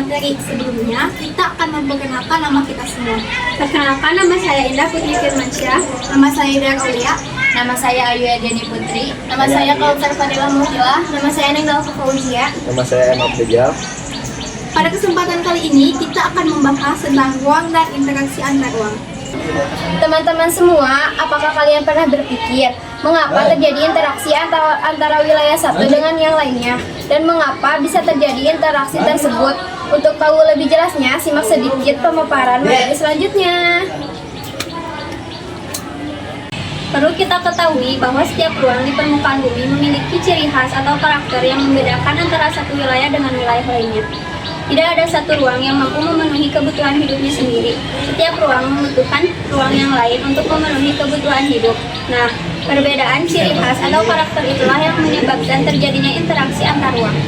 materi sebelumnya, kita akan memperkenalkan nama kita semua. Perkenalkan, nama saya Indah Putri Firmansyah. Nama saya Ida Aulia. Nama saya Ayu Ediani Putri. Nama saya Kautsar Fadila Muhila. Nama saya Nenggal Fauzia. Nama saya Emma Bejal. Pada kesempatan kali ini, kita akan membahas tentang ruang dan interaksi antar ruang. Teman-teman semua, apakah kalian pernah berpikir mengapa terjadi interaksi antara wilayah satu dengan yang lainnya? Dan mengapa bisa terjadi interaksi tersebut? Untuk tahu lebih jelasnya, simak sedikit pemaparan materi selanjutnya. Perlu kita ketahui bahwa setiap ruang di permukaan bumi memiliki ciri khas atau karakter yang membedakan antara satu wilayah dengan wilayah lainnya. Tidak ada satu ruang yang mampu memenuhi kebutuhan hidupnya sendiri. Setiap ruang membutuhkan ruang yang lain untuk memenuhi kebutuhan hidup. Nah, perbedaan ciri khas atau karakter itulah yang menyebabkan terjadinya interaksi antar ruang.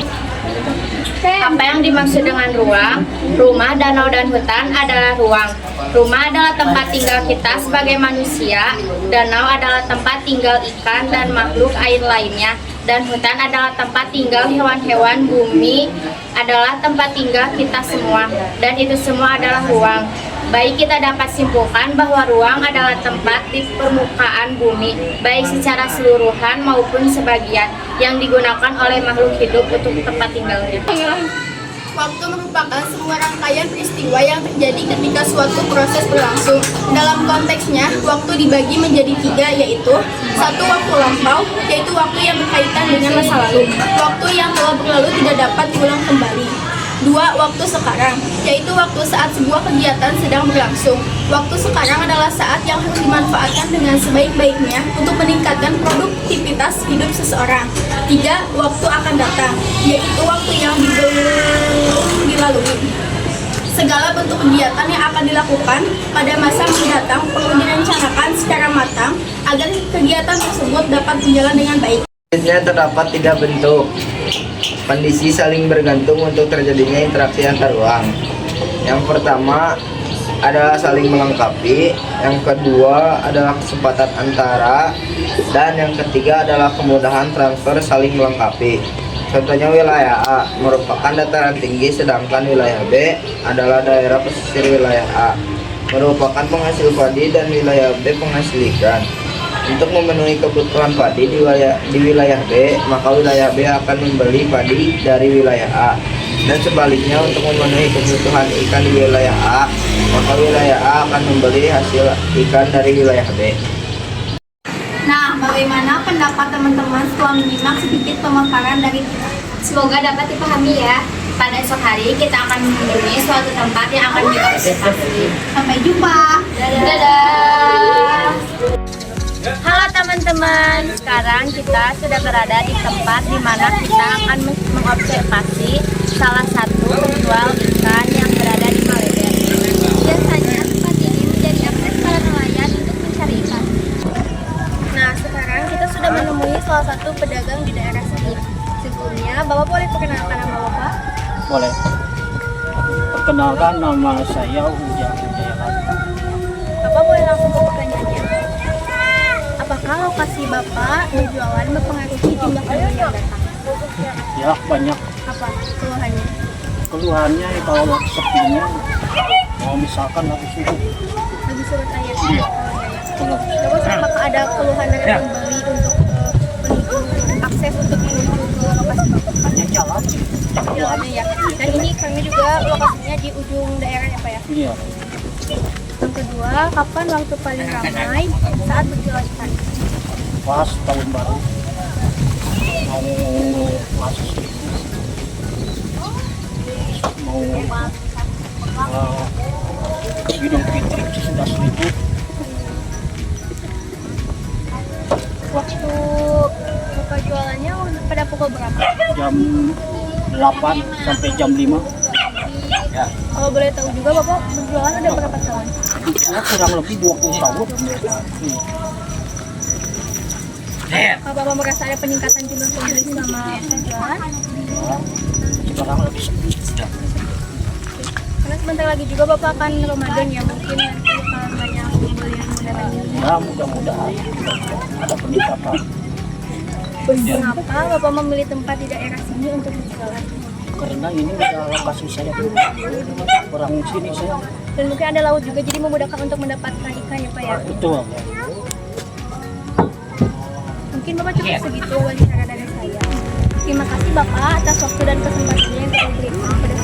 Apa yang dimaksud dengan ruang? Rumah, danau, dan hutan adalah ruang. Rumah adalah tempat tinggal kita sebagai manusia. Danau adalah tempat tinggal ikan dan makhluk air lainnya. Dan hutan adalah tempat tinggal hewan-hewan. Bumi adalah tempat tinggal kita semua. Dan itu semua adalah ruang. Baik, kita dapat simpulkan bahwa ruang adalah tempat di permukaan bumi, baik secara keseluruhan maupun sebagian, yang digunakan oleh makhluk hidup untuk tempat tinggalnya. Waktu merupakan sebuah rangkaian peristiwa yang terjadi ketika suatu proses berlangsung. Dalam konteksnya, waktu dibagi menjadi 3, yaitu 1. Waktu lampau, yaitu waktu yang berkaitan dengan masa lalu. Waktu yang telah berlalu tidak dapat diulang kembali. 2. Waktu sekarang, yaitu waktu saat sebuah kegiatan sedang berlangsung. Waktu sekarang adalah saat yang harus dimanfaatkan dengan sebaik-baiknya untuk meningkatkan produktivitas hidup seseorang. 3. Waktu akan datang, yaitu waktu yang belum dilalui. Segala bentuk kegiatan yang akan dilakukan pada masa mendatang perlu direncanakan secara matang agar kegiatan tersebut dapat berjalan dengan baik. Selanjutnya terdapat 3 bentuk kondisi saling bergantung untuk terjadinya interaksi antar ruang. Yang pertama adalah saling melengkapi, yang kedua adalah kesempatan antara, dan yang ketiga adalah kemudahan transfer saling melengkapi. Contohnya wilayah A merupakan dataran tinggi, sedangkan wilayah B adalah daerah pesisir. Wilayah A merupakan penghasil padi dan wilayah B penghasil ikan. Untuk memenuhi kebutuhan padi di wilayah B, maka wilayah B akan membeli padi dari wilayah A. Dan sebaliknya, untuk memenuhi kebutuhan ikan di wilayah A, maka wilayah A akan membeli hasil ikan dari wilayah B. Nah, bagaimana pendapat teman-teman setelah menyimak sedikit pemaparan dari kita? Semoga dapat dipahami ya. Pada esok hari kita akan mengunjungi suatu tempat yang akan diobservasi. Sampai jumpa. Dadah. Halo teman-teman, sekarang kita sudah berada di tempat di mana kita akan mengobservasi salah satu penjual ikan yang berada di Maleben. Biasanya tempat ini menjadi akses para nelayan untuk mencari ikan. Nah, sekarang kita sudah menemui salah satu pedagang di daerah sini. Sebelumnya, Bapak boleh perkenalkan nama Bapak? Boleh. Perkenalkan, nama saya Ujang Wijaya. Bapak boleh langsung ke pertanyaannya. Apakah lokasi Bapak berjualan mempengaruhi jumlah pembeli yang datang? Ya, banyak Apa keluhannya? keluhannya ya, kalau lagi sepinya, kalau misalkan lagi subuh. Lagi surut air. Iya. Oh, iya. Terus apakah ada keluhan dari pembeli untuk menuju akses untuk menuju ke lokasi Bapak? Hanya jalan. Jalannya ya. Dan ini kami juga lokasinya di ujung daerah ya Pak ya? Iya. Yang kedua, kapan waktu paling ramai saat berjualan ikan? Pas tahun baru. Mau masuk situ. Mau Idul Fitri sudah 1.000. Waktu buka jualannya pada pukul berapa? Jam 8 sampai jam 5. Ya. Kalau boleh tahu juga Bapak berjualan ada berapa tahun? Ya, kurang lebih 20 tahun. Apa Bapak merasa ada peningkatan jumlah pembeli selama penjualan? Ya, sekarang lebih sepi. Karena sebentar lagi juga Bapak akan Ramadan ya, mungkin nanti akan banyak pembeli yang mendatangi. Ya, mudah-mudahan ada peningkatan. Mengapa Bapak memilih tempat di daerah sini untuk berjualan? karena ini udah lokasi saya dulu. Orang sini saya. Dan mungkin ada laut juga, jadi memudahkan untuk mendapatkan ikan ya Pak ya. Betul. Mungkin Bapak cukup segitu wawancara dari saya. Terima kasih Bapak atas waktu dan kesempatannya yang telah diberikan kepada